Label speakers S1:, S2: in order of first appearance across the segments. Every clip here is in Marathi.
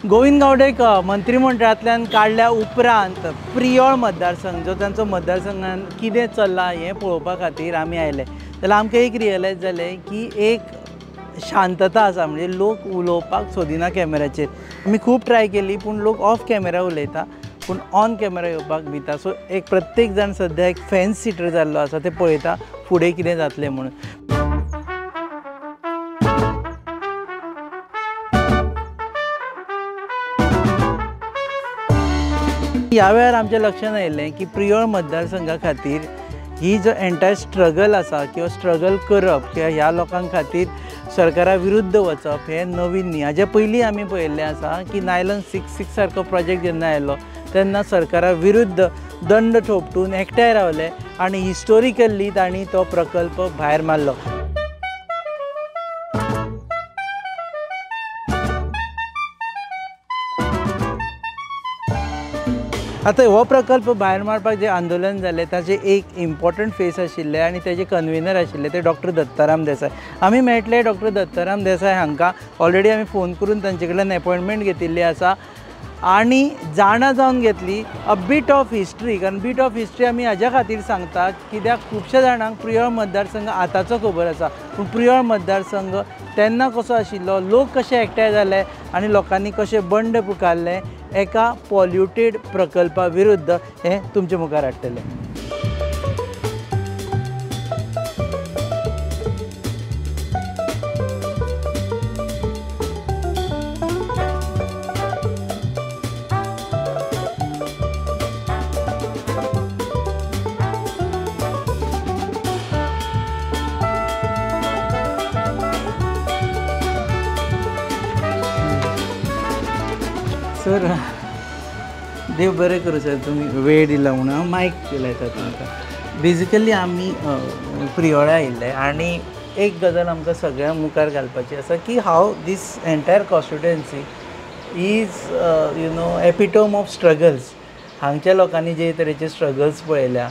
S1: गोविंद गावडेक मंत्रिमंडळांतल्यान काडल्या उपरांत प्रियोळ मतदारसंघ जो तांचो मतदारसंघान कितें चल्लां हें पळोवपा खातीर आमी आयले जाल्यार आमकां एक रियलायज जालें की एक शांतता आसा, म्हणजे लोक उलोवपाक सोदिना कॅमेराचेर. आमी खूब ट्राय केली पूण लोक ऑफ कॅमेरा उलयता पूण ऑन कॅमेरा येवपाक भिता. सो एक प्रत्येक जाण सद्या एक फॅन्स सिटर जाल्लो आसा, ते पळयता फुडें कितें जातलें म्हणून. ह्या वेळार आमच्या लक्षांत आयिल्लें की प्रियोळ मतदारसंघा खातीर ही जो एंटायर स्ट्रगल आसा किंवा स्ट्रगल करप किंवा ह्या लोकां खातीर सरकारा विरुद्ध वचप हें नवीन न्ही. हाजे पयलीं आमी पळयल्लें आसा की नायलॉन 6-6 सारको प्रोजेक्ट जेन्ना आयलो तेन्ना सरकारा विरुद्ध दंड थोपटून एकठांय रावले आनी हिस्टोरिकल्ली तांणी तो प्रकल्प भायर मारलो. आतां हो प्रकल्प भायर मारपाक जे आंदोलन जालें ताचे एक इम्पॉर्टंट फेस आशिल्ले आनी तेजे कन्विनर आशिल्ले ते डॉक्टर दत्ताराम देसाय. आमी मेळटले डॉक्टर दत्ताराम देसाय हांकां. ऑलरेडी आमी फोन करून तांचे कडल्यान अपॉयंटमेंट घेतिल्ली आसा आनी जाणा जावन घेतली अ बीट ऑफ हिस्ट्री. कारण बीट ऑफ हिस्ट्री आमी हाज्या खातीर सांगतात कित्याक खुबश्या जाणांक प्रियोळ मतदारसंघ आतांचो खबर आसा पूण प्रियोळ मतदारसंघ तेन्ना कसो आशिल्लो, लोक कशे एकठांय जाले आनी लोकांनी कशे बंड पुकारले एका पॉल्युटेड प्रकल्पा विरुद्ध हें तुमचे मुखार हाडटलें. सर देव बरें करूं सर, तुमी वेळ दिला म्हणून हांव मायक लायता तुमकां. बेजिकली आमी प्रियोळा आयिल्ले आनी एक गजाल आमकां सगळ्यां मुखार घालपाची आसा की हाव this entire constituency is epitome of struggles. हांगच्या लोकांनी जे तरेचे स्ट्रगल्स पळयल्या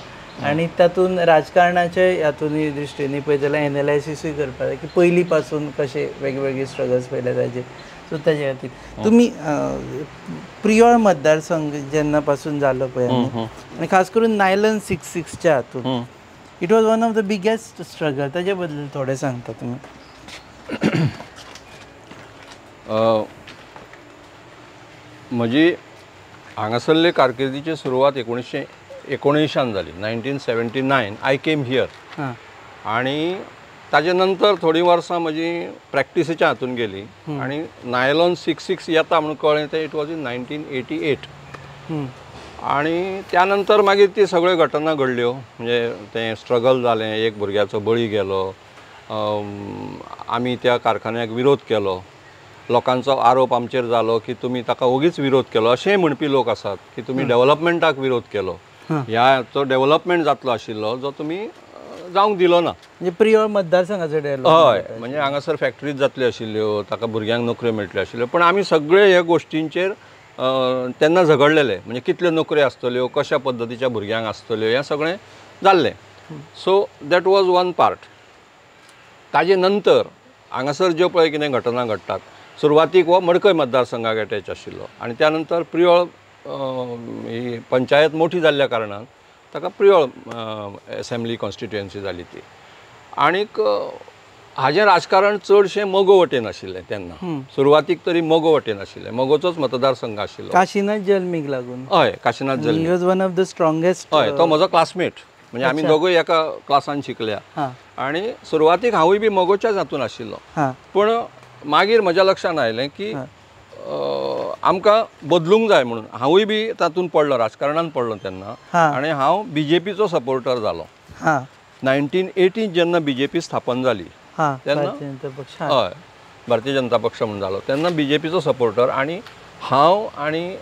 S1: आनी तातूंत राजकारणाचे हातूंत दृश्टींनी पळयत जाल्यार एनालायसिसूय करपाक जाय की पयलीं पासून कशे वेगवेगळे स्ट्रगल्स पळयल्या ताजे. सो ताचे खातीर तुमी प्रियोळ मतदारसंघ जेन्ना पासून जालो पळय आनी खास करून नायलॉन 6-6च्या हातूंत it was one of the biggest struggle. ताजे बद्दल थोडें सांगता तुमी.
S2: म्हजी हांगासरले कारकिर्दीची सुरवात 1919 जाली. 1979 आय केम हियर आनी ताजे नंतर थोडी वर्सां म्हजी प्रॅक्टिसेच्या हातून गेली आनी नायलॉन 6-6 येता म्हणून कळ्ळें तें इट वॉज इन 1988. आनी त्या नंतर मागीर ती सगळ्यो घटना घडल्यो, म्हणजे तें स्ट्रगल जालें, एक भुरग्याचो बळी गेलो, आमी त्या कारखान्याक विरोध केलो, लोकांचो आरोप आमचेर जालो की तुमी ताका ओगीच विरोध केलो अशेंय म्हणपी लोक आसात की तुमी डेव्हलपमेंटाक विरोध केलो. ह्याचो डेव्हलपमेंट जातलो आशिल्लो जो तुमी जावंक दिलो ना.
S1: म्हणजे प्रियोळ मतदारसंघाचो डेव्हलप.
S2: हय, म्हणजे हांगासर फॅक्टरीज जातल्यो आशिल्ल्यो, ताका भुरग्यांक नोकऱ्यो मेळटल्यो आशिल्ल्यो. पूण आमी सगळे ह्या गोश्टींचेर तेन्ना झगडलेले, म्हणजे कितल्यो नोकऱ्यो आसतल्यो, कशा पद्दतीच्या भुरग्यांक आसतल्यो, हें सगळें जाल्लें. So that was one part. ताजे नंतर हांगासर ज्यो पळय कितें घटना घडटात, सुरवातीक हो मडकय मतदारसंघाक एटॅच आशिल्लो आनी त्या नंतर प्रियोळ ही पंचायत मोठी जाल्ल्या कारणान ताका प्रियोळ असेंब्ली कॉन्स्टिट्युएन्सी जाली ती. आनीक हाजें राजकारण चडशें मोगो वटेन आशिल्लें तेन्ना. सुरवातीक तरी मोगो वटेन आशिल्लें, मोगोचोच मतदारसंघ आशिल्लो.
S1: काशीनाथ जल्मीक लागून.
S2: हय, काशीनाथ जल्मी.
S1: He was one of the strongest.
S2: हय, तो म्हजो क्लासमेट, म्हणजे आमी दोगूय एका क्लासान शिकल्या आनी सुरवातीक हांवूय बी मोगोच्याच हातून आशिल्लो. पूण मागीर म्हज्या लक्षांत आयलें की आमकां बदलूंक जाय म्हणून हांवूय बी तातूंत पडलो, राजकारणांत पडलो तेन्ना. आनी हांव BJPचो सपोर्टर जालो. 1980 जेन्ना BJP स्थापन जाली तेन्ना, हय, भारतीय जनता पक्ष म्हणून जालो तेन्ना BJPचो सपोर्टर. आनी हांव आनी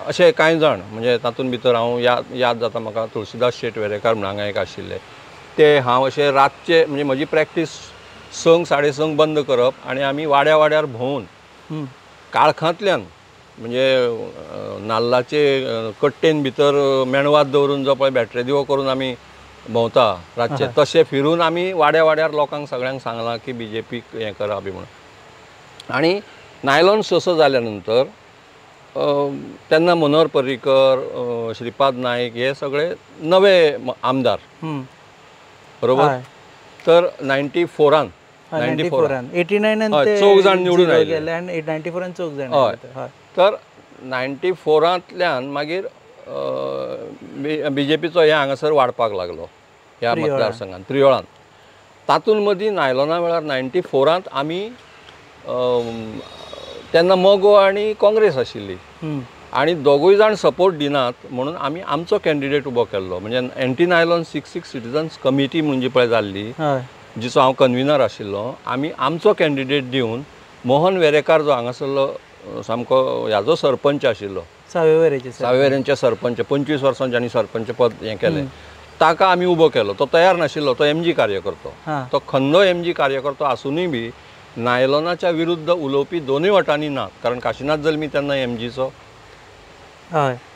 S2: अशे कांय जाण, म्हणजे तातूंत भितर हांव याद जाता म्हाका तुळशीदास शेट वेरेकार म्हणून हांगा एक आशिल्ले ते. हांव अशें रातचे, म्हणजे म्हजी प्रॅक्टीस 5:30 बंद करप आनी आमी वाड्या वाड्यार भोंवून काळखांतल्यान, म्हणजे नाल्लाचे कट्टेन भितर मेणवात दवरून जो पळय बॅटरी दिवो करून आमी भोंवता रातचे, तशें फिरून आमी वाड्या वाड्यार लोकांक सगळ्यांक सांगलां की BJP हें करा बी म्हणून. आनी नायलॉन 6 जाल्या नंतर तेन्ना मनोहर पर्रीकर, श्रीपाद नाईक हे सगळे नवे आमदार, बरोबर. तर 94 चौग जाण निवडून आयले. हय. तर 94तल्यान मागीर BJPचो हे हांगासर वाडपाक लागलो ह्या मतदारसंघात प्रियोळान. तातूंत मदीं नायलोना वेळार 94त आमी तेन्ना मगो आनी काँग्रेस आशिल्ली आनी दोगूय जाण सपोर्ट दिनात म्हणून आमी आमचो कॅन्डिडेट उबो केल्लो. म्हणजे एंटी नायलॉन 66 सिटिझन्स कमिटी म्हणजे पळय जाल्ली, जिचो हांव कन्विनर आशिल्लो. आमी आमचो कॅन्डिडेट दिवन मोहन वेरेकार जो हांगासरलो सामको ह्याचो सरपंच आशिल्लो, सावेरेंचे सरपंच, 25 वर्सां जाणी सरपंच पद हें केलें, ताका आमी उबो केलो. तो तयार नाशिल्लो, तो MG कार्यकर्तो, तो खंदो MG कार्यकर्तो आसुनूय बी नायलॉनाच्या विरुद्ध उलोवपी दोनूय वटांनी नात. कारण काशिनाथ जल्मी तेन्ना MGचो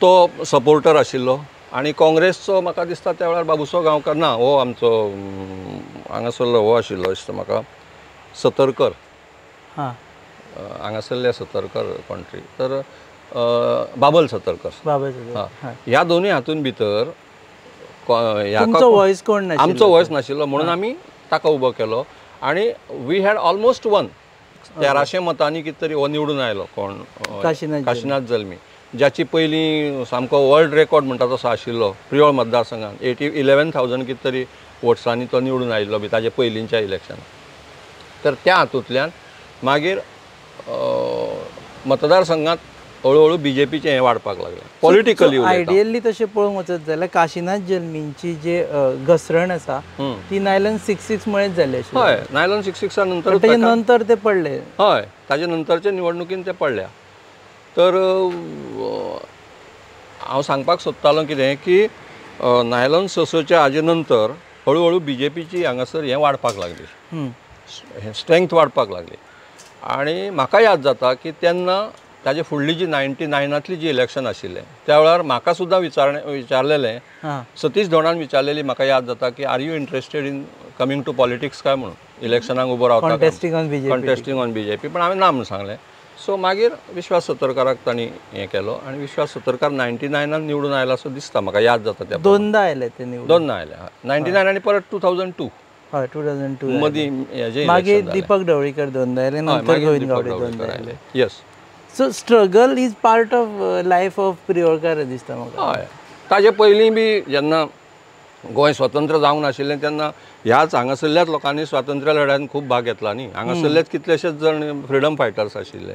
S2: तो सपोर्टर आशिल्लो आनी काँग्रेसचो म्हाका दिसता त्या वेळार बाबुसो गांवकार ना, हो आमचो हांगासरलो हो आशिल्लो दिसता म्हाका सतरकर, हांगासरले सतरकर कंट्री, तर बाबल सतरकर. ह्या दोनूय हातून भितर आमचो वॉयस नाशिल्लो म्हणून आमी ताका उबो केलो. आनी वी हॅड ऑलमोस्ट वन 1300 मतांनी कितें तरी हो निवडून आयलो. कोण? काशिनाथ जल्मी, ज्याची पयलीं सामको वर्ल्ड रेकॉर्ड म्हणटा तसो आशिल्लो प्रियोळ मतदारसंघात. 11,000 कितें तरी वोट्सांनी तो निवडून आयिल्लो बी ताजे पयलींच्या इलेक्शनाक. तर त्या हातूंतल्यान मागीर मतदारसंघात हळूहळू BJPचें हें वाडपाक लागलें पॉलिटिकली.
S1: आयडियली तशें पळोवंक वचत जाल्यार काशिनाथ जल्मींची जे घसरण आसा ती नायलॉन 66 मुळेच जाल्ली आशिल्ली.
S2: हय, नायलॉन 66
S1: नंतर ते पडले.
S2: हय, ताजे नंतरचे निवडणुकीन ते पडल्या. तर हांव सांगपाक सोदतालो कितें की नायलॉन 66च्या हाजे नंतर हळूहळू BJPची हांगासर हें वाडपाक लागली, स्ट्रेंथ वाडपाक लागली. आनी म्हाका याद जाता की तेन्ना ताजे फुडली जी 99तली जी इलेक्शन आशिल्लें त्या वेळार म्हाका सुद्दां विचारलेलें, सतीश धोंडान विचारलेली म्हाका याद जाता की are you interested in coming to politics काय म्हणून, इलेक्शनाक उबो रावता कॉन्टेस्टिंग ऑन BJP. पण हांवें ना म्हणून सांगलें. सो मागीर विश्वास सतरकाराक तांणी हें केलो आनी विश्वास सतरकार 99 निवडून आयला असो दिसता म्हाका याद जाता. त्या
S1: दोनदा आयले ते निवडून.
S2: दोनदा आयले 99 आनी परत 2002 मदीं हेजे
S1: मागीर दीपक ढवळीकर दोनदा आयले, नंतर गोविंद गावडे दोनदा आयले.
S2: Yes.
S1: So struggle is part of life of Priyolkar दिसता म्हाका.
S2: हय, ताजे पयलीं बी जेन्ना गोंय स्वतंत्र जावंक नाशिल्लें तेन्ना ह्याच हांगासरल्याच लोकांनी स्वातंत्र्य लढ्यान खूब भाग घेतला न्ही. हांगासरलेच कितलेशेच जण फ्रिडम फायटर्स आशिल्ले.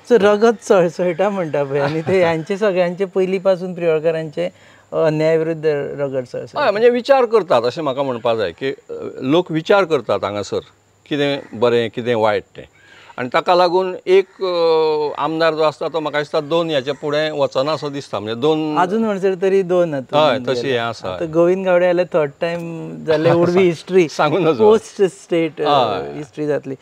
S1: सो रगत सळसळटा म्हणटा पळय, आनी ते ह्यांचे सगळ्यांचे पयलीं पासून प्रियोळकारांचे अन्याया विरुद्ध रगत सळसळटा.
S2: हय, म्हणजे विचार करतात अशें म्हाका म्हणपा जाय की लोक विचार करतात हांगासर कितें बरें कितें वायट तें. आनी ताका लागून एक आमदार जो आसता तो म्हाका दिसता 2 हेच्या फुडें वचना असो दिसता. म्हणजे 2
S1: अजून म्हणसर तरी 2.
S2: हय, तशी हें आसा.
S1: गोविंद गावडे जाल्यार 3rd टायम जाल्ले उडवी हिस्ट्री
S2: सांगून
S1: पोस्ट स्टेट हिस्ट्री जातली.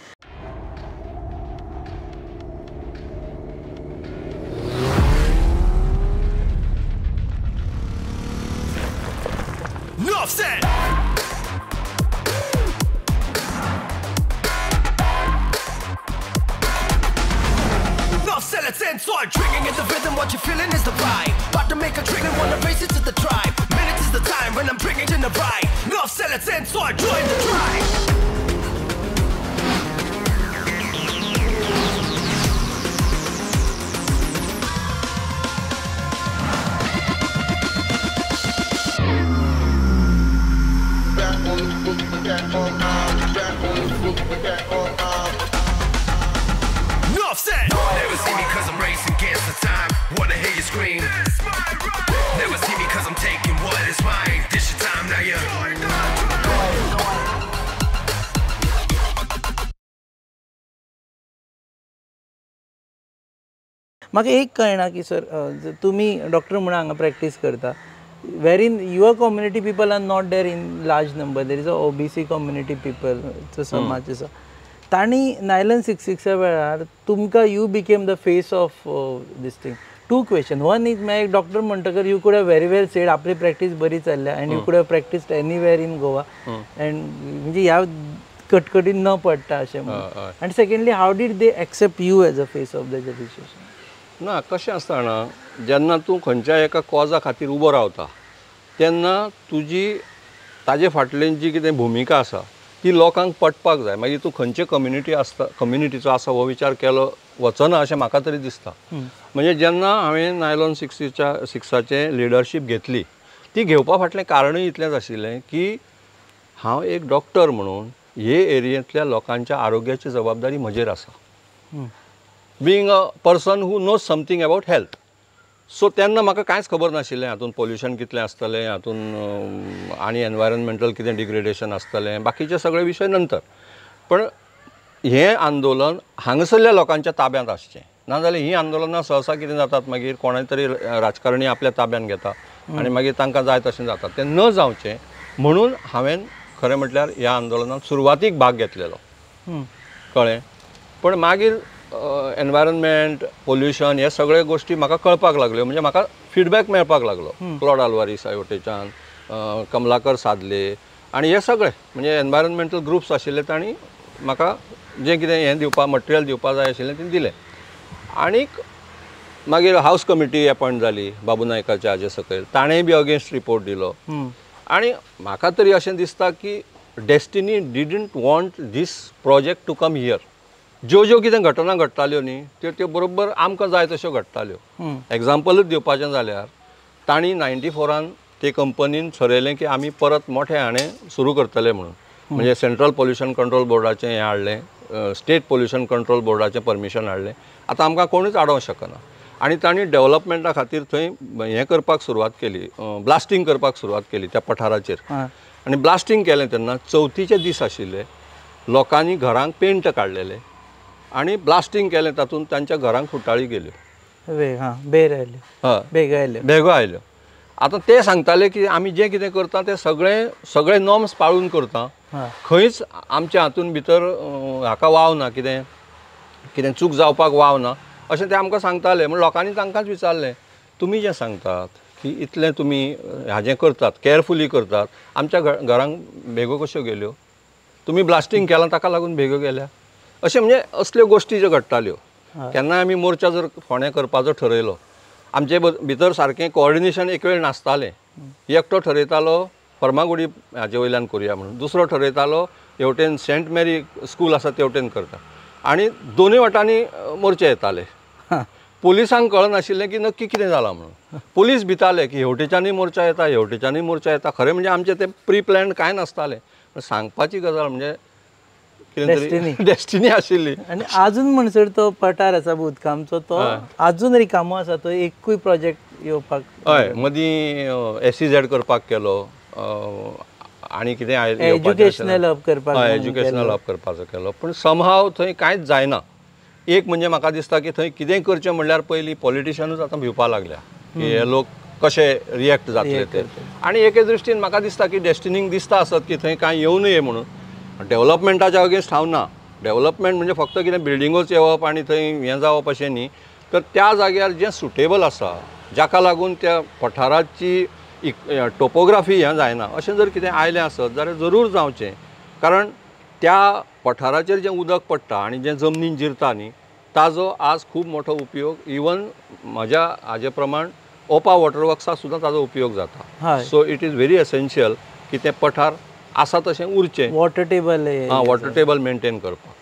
S3: Drinking in the rhythm, what you feeling is the vibe. About to make a drink and wanna race it to the tribe. Minutes is the time when I'm bringing in the ride. Love, sell it, and so I join the tribe. Never see me cause I'm racing against the time. Wanna hear you scream. Never see me cause I'm taking what is mine. This your time now,
S1: म्हाका एक कळना की सर तुमी डॉक्टर म्हणून हांगा प्रॅक्टीस करता, wherein your community people are not there in large number. There is a OBC community people, so समाज आसा. तांणी नायलॉन 66 वेळार तुमकां you became the face of this thing. 2 question. One is my doctor म्हणटकर you could have very well said आपली प्रॅक्टीस बरी चल्ल्या and you could have practised anywhere in Goa and म्हणजे ह्या कटकटीन न पडटा अशें म्हणून. And secondly how did they accept you as a face of the education?
S2: ना कशें आसता जाणा जेन्ना तूं खंयच्याय एका कॉजा खातीर उबो रावता तेन्ना तुजी ताजे फाटल्यान जी कितें भुमिका आसा ती लोकांक पटपाक जाय मागीर तूं खंयचे कम्युनिटीचो आसा हो विचार केलो वचना अशें म्हाका तरी दिसता म्हणजे जेन्ना हांवें नायलॉन सिक्साचे लिडरशीप घेतली ती घेवपा फाटलें कारणूय इतलेंच आशिल्लें की हांव एक डॉक्टर म्हणून हे एरियेंतल्या लोकांच्या आरोग्याची जबाबदारी म्हजेर आसा being a person who knows something about health so तेन्ना म्हाका कांयच खबर नाशिल्लें हातून पोल्युशन कितलें आसतलें हातून आनी एनवायरमेंटल कितें डिग्रेडेशन आसतलें बाकीचे सगळे विशय नंतर पण हें आंदोलन हांगासरल्या लोकांच्या ताब्यांत आसचें नाजाल्यार हीं आंदोलनां सहसा कितें जातात मागीर कोणाय तरी राजकारणी आपल्या ताब्यांत घेता आनी मागीर तांकां जाय तशें जाता तें न जावचें म्हणून हांवें खरें म्हटल्यार ह्या आंदोलनांत सुरवातीक भाग घेतलेलो कळ्ळें पण मागीर एनवायरमेंट पोल्युशन हे सगळे गोश्टी म्हाका कळपाक लागल्यो म्हणजे म्हाका फिडबॅक मेळपाक लागलो क्लॉड आल्वारीस वटेच्यान कमलाकर सादले आनी हे सगळे म्हणजे एनवायरमेंटल ग्रुप्स आशिल्ले तांणी म्हाका जें कितें हें दिवपा मटेरियल दिवपा जाय आशिल्लें तें दिलें आनीक मागीर हावस कमिटी अपॉयंट जाली बाबू नायकाच्या हाजे सकयल ताणेंय बी अगेन्स्ट रिपोर्ट दिलो आनी म्हाका तरी अशें दिसता की destiny didn't want this project to come here ज्यो कितें घटना घडटाल्यो न्ही त्यो बरोबर आमकां जाय तश्यो घडटाल्यो एग्जाम्पलूच दिवपाचें जाल्यार तांणी 94 ते कंपनीन ठरयलें की आमी परत मोठे हाणें सुरू करतले म्हणून म्हणजे सेंट्रल पोल्युशन कंट्रोल बोर्डाचें हें हाडलें स्टेट पोल्युशन कंट्रोल बोर्डाचें परमिशन हाडलें आतां आमकां कोणूच आडोवंक शकना आनी तांणी डेव्हलपमेंटा खातीर थंय हें करपाक सुरवात केली ब्लास्टींग करपाक सुरवात केली त्या पठाराचेर आनी ब्लास्टींग केलें तेन्ना चवथीचे दीस आशिल्ले लोकांनी घरांक पेंट काडलेले आनी ब्लास्टींग केलें तातूंत तांच्या घरांक फुटाळी गेल्यो भेगो आयल्यो आतां ते सांगताले की आमी जें कितें करता तें सगळे नॉर्म्स पाळून करता खंयच आमच्या हातून भितर हाका वाव ना कितें चूक जावपाक वाव ना अशें ते आमकां सांगताले म्हण लोकांनी तांकांच विचारलें तुमी जें सांगतात की इतलें तुमी हाजें करतात केअरफुली करतात आमच्या घरांक भेगो कश्यो गेल्यो तुमी ब्लास्टींग केलां ताका लागून भेगो गेल्या अशें म्हणजे असल्यो गोश्टी ज्यो घडटाल्यो केन्नाय आमी मोर्चा जर फोंड्या करपाचो ठरयलो आमचे भितर सारकें कोऑर्डिनेशन एक वेळ नासतालें एकटो ठरयतालो फर्मागुडी हाजे वयल्यान करुया म्हणून दुसरो ठरयतालो हेवटेन सेंट मेरी स्कूल आसा तेवटेन करता आनी दोनूय वाटांनी मोर्चे येताले पुलिसांक कळनाशिल्लें की नक्की कितें जालां म्हणून पुलीस भिताले की हेवटेच्यानूय मोर्चा येता खरें म्हणजे आमचें तें प्री प्लॅन्ड कांय नासतालें सांगपाची गजाल म्हणजे डेस्टिनी आशिल्ली
S1: आनी आजून म्हणसर तो पठार आसा बुदकामचो तो आजून रिकामो आसा तो एकूय प्रोजेक्ट येवपाक
S2: हय मदीं SEZ करपाक केलो आनी कितें
S1: एज्युकेशनल हब
S2: करपाचो केलो पूण समहाव थंय कांयच जायना एक म्हणजे म्हाका दिसता की थंय कितेंय करचें म्हणल्यार पयलीं पॉलिटिशनूच आतां भिवपा लागल्या की हे लोक कशे रिएक्ट जातले ते आनी एके दृश्टीन म्हाका दिसता की डेस्टिनीक दिसता आसत की थंय कांय येवं नये म्हणून डेव्हलपमेंटाच्या अगेन्स्ट हांव ना डेव्हलपमेंट म्हणजे फक्त कितें बिल्डिंगूच येवप आनी थंय हें जावप अशें न्ही तर त्या जाग्यार जें सुटेबल आसा जाका लागून त्या पठाराची टोपोग्राफी हें जायना अशें जर कितें आयलें आसत जाल्यार जरूर जावचें कारण त्या पठाराचेर जें उदक पडटा आनी जें जमनीन जिरता न्ही ताजो आज खूब मोठो उपयोग इवन म्हज्या हाजे प्रमाण ओपा वॉटर वर्क्साक सुद्दां ताजो उपयोग जाता so it is very essential की तें पठार आसा तशें उरचें
S1: वॉटर टेबल
S2: मेंटेन करपाक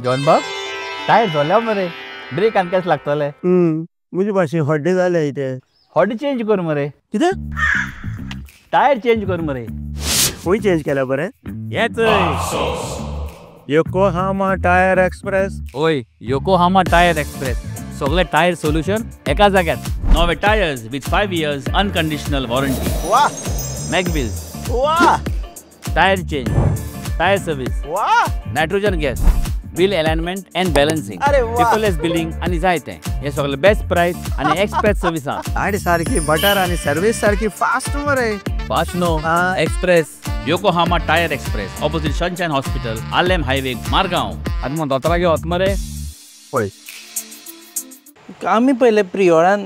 S4: जॉन बाब टायर झाल्या मरे ब्रेक आनी केस लागतले
S5: म्हजे भाशेन हड्डे जाले इथे
S4: हॉडी चेंज कर मरे
S5: कितें
S4: टायर चेंज कर मरे
S5: खंय चेंज केल्या बरें येच योकोहामा टायर एक्सप्रेस
S4: ओय योकोहामा टायर एक्सप्रेस सगळे टायर सोल्यूशन एका जाग्यात नवे tyres with 5 years unconditional warranty
S5: वाह
S4: मॅगविल्स
S5: वाह
S4: टायर चेंज टायर सर्विस
S5: वाह
S4: nitrogen gas wheel alignment and balancing
S5: अरे वाह
S4: पेपरलेस बिलिंग आनी जायते हे सगळे बेस्ट प्राइस आनी एक्सप्रेस सर्विस
S5: गाडी सारखी बटर आणि सर्विस सारखी फास्ट मरे
S4: fast no express Yokohama tyre express opposite sunshine hospital आलेम हायवे मारगांव आनी मग दोतोरा घेवत मरे
S5: पळय
S1: आमी पयले प्रियोळान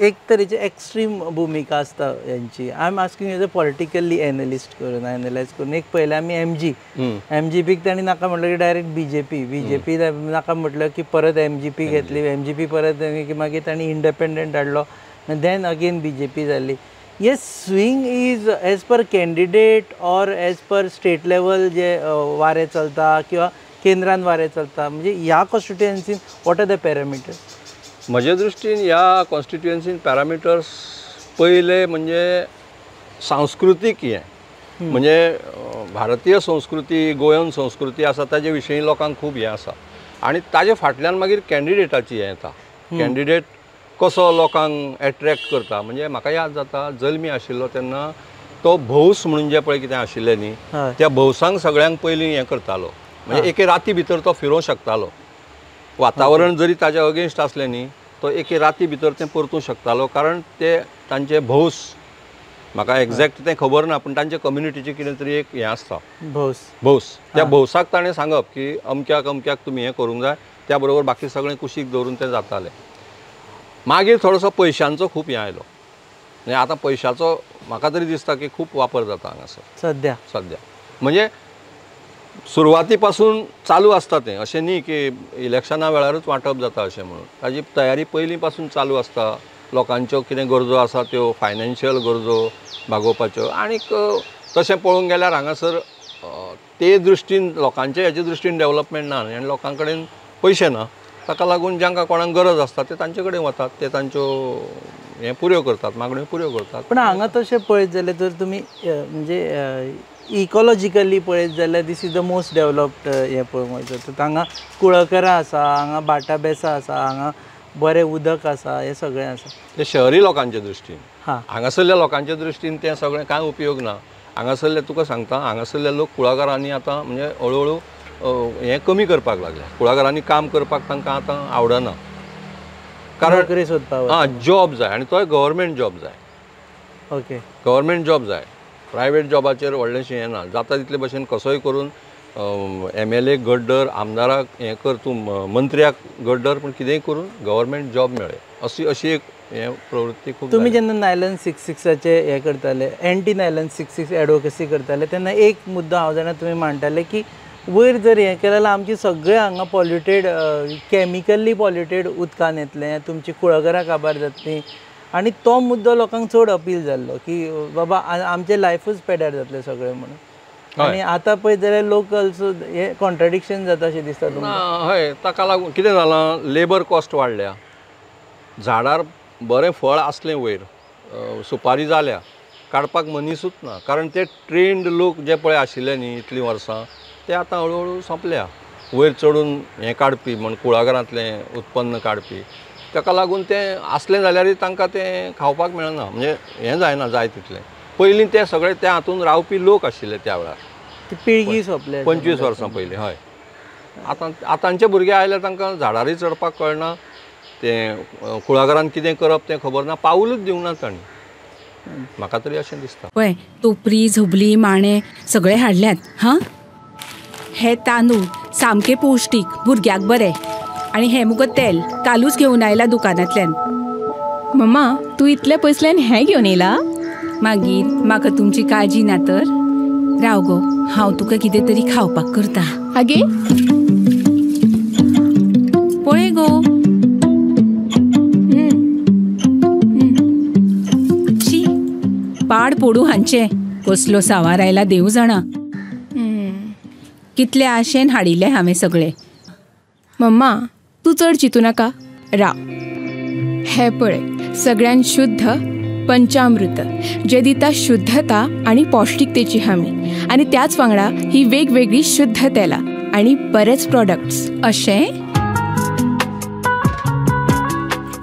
S1: एक तरेची एक्स्ट्रीम भुमिका आसता यांची. I am asking as a politically analyst करून एनालायज करून. एक पयले आमी एमजीपीक तांणी नाका म्हटलं की डायरेक्ट बीजेपी नाका म्हटलं की परत एमजीपी घेतली, एमजीपी परत मागीर तांणी इंडिपेंडंट हाडलो, देन अगेन बीजेपी जाली. ये swing is as per candidate or as per state level जे वारें चलता किंवा केंद्रान वारें चलता, म्हणजे ह्या कॉन्स्टिट्युएन्सीन वॉट आर द पॅरामिटर्स?
S2: म्हजे दृश्टीन ह्या कॉन्स्टिट्युएन्सीन पॅरामिटर्स पयले म्हणजे सांस्कृतीक हें, म्हणजे भारतीय संस्कृती, गोंयन संस्कृती आसा ताजे विशयी लोकांक खूब हें आसा. आनी ताजे फाटल्यान मागीर कॅन्डिडेटाची हें येता. कॅन्डिडेट कसो लोकांक एट्रॅक्ट करता. म्हणजे म्हाका याद जाता जल्मी आशिल्लो तेन्ना तो भौस म्हणून जे पळय कितें आशिल्लें न्ही, त्या भौसांक सगळ्यांक पयलीं हें करतालो. म्हणजे एके राती भितर तो फिरोवंक शकतालो. वातावरण जरी ताज्या अगेन्स्ट असलें न्ही, तो एके राती भितर तें परतूंक शकतालो. कारण ते तांचे भौस, म्हाका एक्झॅक्ट तें खबर ना, पूण तांचे कम्युनिटीचें कितें तरी एक हें आसता भौस. त्या भौसाक ताणें सांगप की अमक्याक तुमी हें करूंक जाय, त्या बरोबर बाकी सगळें कुशीक दवरून तें जातालें. मागीर थोडोसो पयशांचो खूब हें आयलो. म्हणजे आतां पयशाचो म्हाका तरी दिसता की खूब वापर जाता हांगासर सद्या. म्हणजे सुरवाती पासून चालू आसता तें, अशें न्ही की इलेक्शना वेळारूच वांटप जाता अशें म्हणून. ताजी तयारी पयलीं पासून चालू आसता. लोकांच्यो कितें गरजो आसा त्यो फायनान्शियल गरजो भागोवपाच्यो. आनीक तशें पळोवंक गेल्यार हांगासर ते दृश्टीन लोकांचे हेजे दृश्टीन डेवलपमेंट ना आनी लोकां कडेन पयशे ना. ताका लागून जांकां कोणाक गरज आसता ते तांचे कडेन वतात, ते तांच्यो हें पुऱ्यो करतात, मागण्यो पुऱ्यो करतात.
S1: पण हांगा तशें पळयत जाल्यार जर तुमी म्हणजे इकॉलॉजिकली पळयत जाल्यार this is the most developed हें पळोवंक वयता. हांगा कुळकरां आसा, हांगा बाटा बेसां आसा, हांगा बरें उदक आसा, हें सगळें आसा.
S2: ते शहरी लोकांचे दृश्टीन. हांगासरल्या लोकांचे दृश्टीन तें सगळें कांय उपयोग ना. हांगासरले तुका सांगता, हांगासरले लोक कुळागरांनी आतां म्हणजे हळू हें कमी करपाक लागले. कुळागरांनी काम करपाक तांकां आतां आवडना. कारण जॉब जाय, आनी तोय गव्हर्मेंट जॉब जाय.
S1: ओके,
S2: गव्हर्मेंट जॉब जाय. प्रायवेट जॉबाचेर व्हडलेंशें हें ना. जाता तितले भशेन कसोय करून MLA गड्डर, आमदाराक हें कर, तूं मंत्र्याक गड्डर, पूण कितेंय करून गव्हर्मेंट जॉब मेळ्ळे अशी एक हें प्रवृत्ती खूब.
S1: तुमी जेन्ना नायलन 66चे हें करताले, एंटी नायलन 66 एडवोकेसी करताले, तेन्ना एक मुद्दो हांव जाणा तुमी मांडटाले की वयर जर हें केलें जाल्यार आमची सगळें हांगा पॉल्युटेड, कॅमिकली पॉल्युटेड उदकान येतलें, तुमची कुळगरां काबार जातलीं. आनी तो मुद्दो लोकांक चड अपील जाल्लो की बाबा आमचें लायफूच पेड्यार जातलें सगळें म्हणून. आनी आतां पळयत जाल्यार लोक ऑल्सो हें कॉन्ट्राडिक्शन जाता अशें दिसता तुमकां?
S2: हय, ताका लागून कितें जालां, लेबर कॉस्ट वाडल्या. झाडार बरें फळ आसलें वयर, सुपारी जाल्या, काडपाक मनीसूच ना. कारण ते ट्रेन्ड लोक जे पळय आशिल्ले न्ही इतलीं वर्सां, ते आतां हळू सोंपल्या. वयर चडून हें काडपी म्हण कुळागरांतलें उत्पन्न काडपी. ताका लागून तें आसलें जाल्यारय तांकां तें खावपाक मेळना. म्हणजे हें जायना जाय तितलें. पयलीं ते सगळे त्या हातून रावपी लोक आशिल्ले त्या वेळार.
S1: पिळगी सोंपले
S2: 25 वर्सां पयलीं. हय, आतांचे भुरगे आयले तांकां झाडारय चडपाक कळना. तें कुळागरांत कितें करप तें खबर ना, पावलूच दिवंक ना तांणी. म्हाका तरी अशें दिसता.
S6: पळय, टोपरी, झबली, माणे सगळे हाडल्यात. हां, हे तांदूळ सामके पौश्टीक, भुरग्याक बरें. आनी हें मुगो तेल कालूच घेवन आयला दुकानांतल्यान.
S7: मम्मा, तू इतल्या पयसल्यान हें घेवन येयला?
S6: मागीर म्हाका तुमची काळजी ना तर? राव गो, हांव तुका कितें तरी खावपाक करता.
S7: आगे
S6: पळय गो. शी, पाड पडू हांचे. कसलो सावार आयला देव जाणा. कितले आशेन हाडिल्ले हांवें सगळे.
S7: मम्मा, तू चड चिंतू नाका. राव, हे पळय, सगळ्यान शुद्ध पंचामृत, जे दिता शुद्धता आणि पौष्टिकतेची हमी. आणि त्याच वांगडा ही वेगवेगळी शुद्ध तेलां आणि बरेच प्रोडक्ट्स.
S6: अशें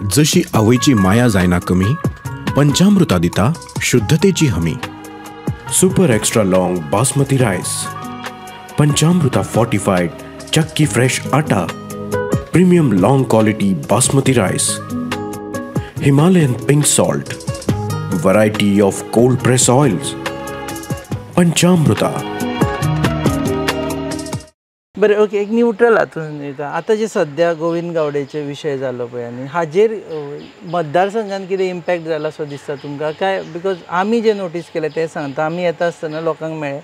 S8: जशी आवयची माया जायना कमी, पंचामृता दिता शुद्धतेची हमी. Super extra long basmati rice, Panchamrita fortified chakki fresh atta, premium long quality basmati rice, Himalayan pink salt, variety of cold press oils, Panchamruta.
S1: बरें ओके एक न्यूट्रल हातून येता आतां जे सद्या गोविंद गावडेचे विशय जालो पळय आनी हाजेर मतदारसंघान कितें इम्पॅक्ट जाला असो दिसता तुमकां काय बिकॉज आमी जे नोटीस केलें तें सांगता आमी येता आसतना लोकांक मेळ्ळे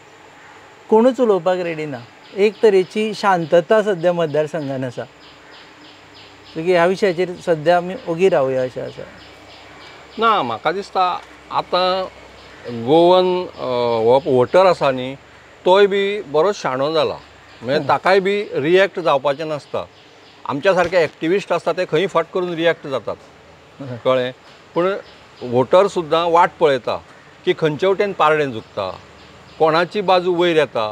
S1: कोणूच उलोवपाक रेडी ना एक तरेची शांतता सद्या मतदारसंघान आसा ह्या विशयाचेर सद्या आमी ओगी रावया अशें आसा
S2: ना म्हाका दिसता आतां गोवन हो वोटर आसा न्ही तोय बी बरोच शाणो जाला म्हणजे ताकाय बी रिएक्ट जावपाचें नासता आमच्या सारके एक्टिविस्ट आसता ते खंय फट करून रिएक्ट जातात कळ्ळें पूण वोटर सुद्दां वाट पळयता की खंयचे वटेन पारडें झुकता कोणाची बाजू वयर येता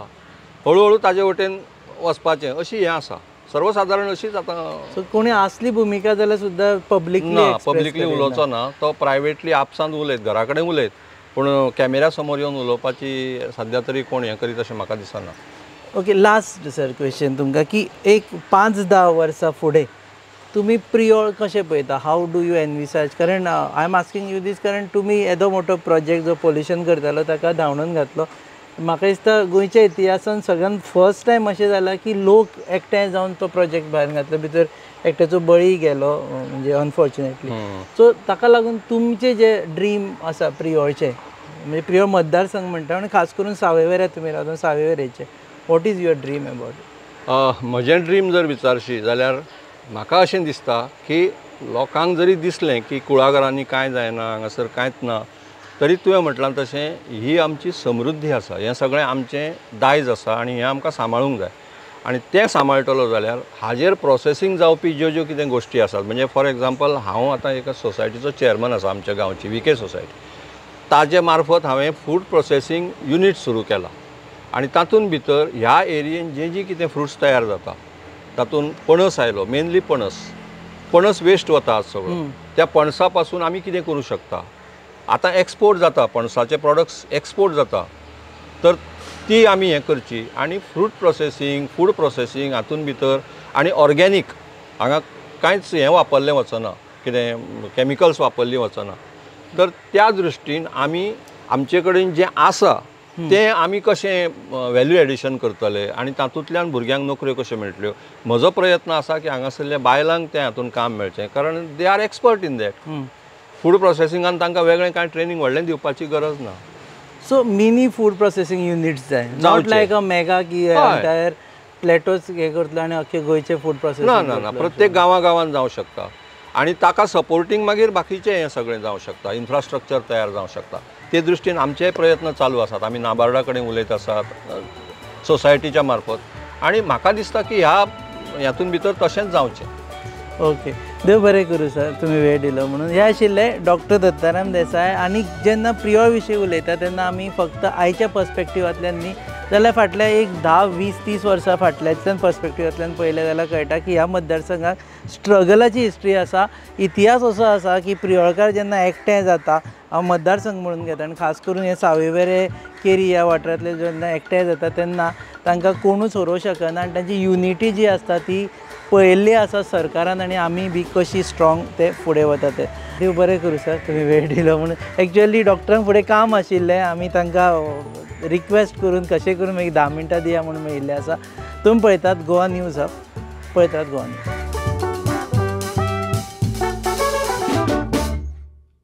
S2: हळू ताजे वटेन वचपाचें अशी हें आसा सर्वसाधारण अशीच आतां
S1: सो कोणी असली भुमिका जाल्यार सुद्दां
S2: पब्लिकली उलोवचो ना तो प्रायवेटली आपसांत उलयत घरा कडेन उलयत पूण कॅमेरा समोर येवन उलोवपाची सद्या तरी कोण हें करीत अशें म्हाका दिसना
S1: ओके लास्ट सर क्वेश्चन तुमकां की एक 5-10 वर्सां फुडें तुमी प्रियोळ कशें पळयता हाव डू यू एनविसाज कारण आय एम आस्किंग यू दीस कारण तुमी येदो मोठो प्रोजेक्ट जो पोल्युशन करतालो ताका धांवडून घातलो म्हाका दिसता गोंयच्या इतिहासान सगळ्यान फर्स्ट टायम अशें जालां की लोक एकठांय जावन तो प्रोजेक्ट भायर घातलो भितर एकट्याचो बळी गेलो म्हणजे अनफॉर्च्युनेटली सो ताका लागून तुमचे जे ड्रीम आसा प्रियोळचे म्हणजे प्रियोळ मतदारसंघ म्हणटा आनी खास करून सावयवेऱ्या तुमी रावता सावयवेरेचे what is your dream about
S2: म्हजें ड्रीम जर विचारशी जाल्यार म्हाका अशें दिसता की लोकांक जरी दिसलें की कुळागरांनी कांय जायना हांगासर कांयच ना तरी तुवें म्हटलां तशें ही आमची समृद्धी आसा हें सगळें आमचें दायज आसा आनी हें आमकां सांबाळूंक जाय आनी तें सांबाळटलो जाल्यार हाजेर प्रोसेसींग जावपी ज्यो कितें गोश्टी आसात म्हणजे फॉर एग्जाम्पल हांव आतां एका सोसायटीचो चेअरमन आसा आमच्या गांवची VK सोसायटी ताजे मार्फत हांवें फूड प्रोसेसींग युनीट सुरू केलां आनी तातूंत भितर ह्या एरियेन जी कितें फ्रुट्स तयार जाता तातूंत पणस आयलो मेनली पणस वेस्ट वता सगळो त्या पणसा पासून आमी कितें करूं शकता आतां एक्सपोर्ट जाता पणसाचे प्रोडक्ट्स एक्सपोर्ट जाता तर ती आमी हें करची आनी फ्रूट प्रोसेसींग फूड प्रोसेसींग हातूंत भितर आनी ऑर्गेनीक हांगा कांयच हें वापरलें वचना कितें कॅमिकल्स वापरलीं वचना तर त्या दृश्टीन आमी आमचे कडेन जें आसा तें आमी कशें वॅल्यू एडिशन करतले आनी तातूंतल्यान भुरग्यांक नोकऱ्यो कश्यो मेळटल्यो म्हजो प्रयत्न आसा की हांगासरल्या बायलांक तें हातूंत काम मेळचें कारण they are expert in that food प्रोसेसिंगान तांकां वेगळें कांय ट्रेनींग व्हडलें दिवपाची गरज ना
S1: so mini food processing units जाय नॉट लायक अ मेगा की एंटायर प्लेटोच हे करतलो आनी अख्खे गोंयचे फूड प्रोसेसिंग
S2: ना प्रत्येक गांवां जावं शकता आनी ताका सपोर्टींग मागीर बाकीचें हें सगळें जावं शकता इन्फ्रास्ट्रक्चर तयार जावं शकता ते दृश्टीन आमचेय प्रयत्न चालू आसात आमी नाबार्डा कडेन उलयत आसात सोसायटीच्या मार्फत आनी म्हाका दिसता की ह्यातून भितर तशेंच जावचें
S1: ओके देव बरें करूं सर तुमी वेळ दिलो म्हणून हे आशिल्ले डॉक्टर दत्ताराम देसाय आनी जेन्ना प्रियोळ विशीं उलयता तेन्ना आमी फक्त आयच्या पर्स्पेक्टिवांतल्यान न्ही जाल्यार फाटल्या एक 10-20-30 वर्सां फाटल्याच्यान पर्स्पेक्टिवांतल्यान पळयलें जाल्यार कळटा की ह्या मतदारसंघाक स्ट्रगलाची हिस्ट्री आसा इतिहास असो आसा की प्रियोळकार जेन्ना एकठांय जाता हांव मतदारसंघ म्हणून घेता आनी खास करून हे सावयवेरें केरी ह्या वाठारांतले जेन्ना एकठांय जाता तेन्ना तांकां कोणूच हरोवंक शकना आनी तांची युनिटी जी आसता ती पळयल्ली आसा सरकारान आनी आमी बी कशी स्ट्रॉंग ते फुडें वता ते देव बरें करूं सर तुमी वेळ दिलो म्हणून एक्चुअली डॉक्टरांक फुडें काम आशिल्लें आमी तांकां रिक्वेस्ट करून कशें करून मागीर 10 मिनटां दिया म्हणून मेळिल्लें आसा तुमी पळयतात गोवा न्यूज हब पळयतात गोवा न्यूज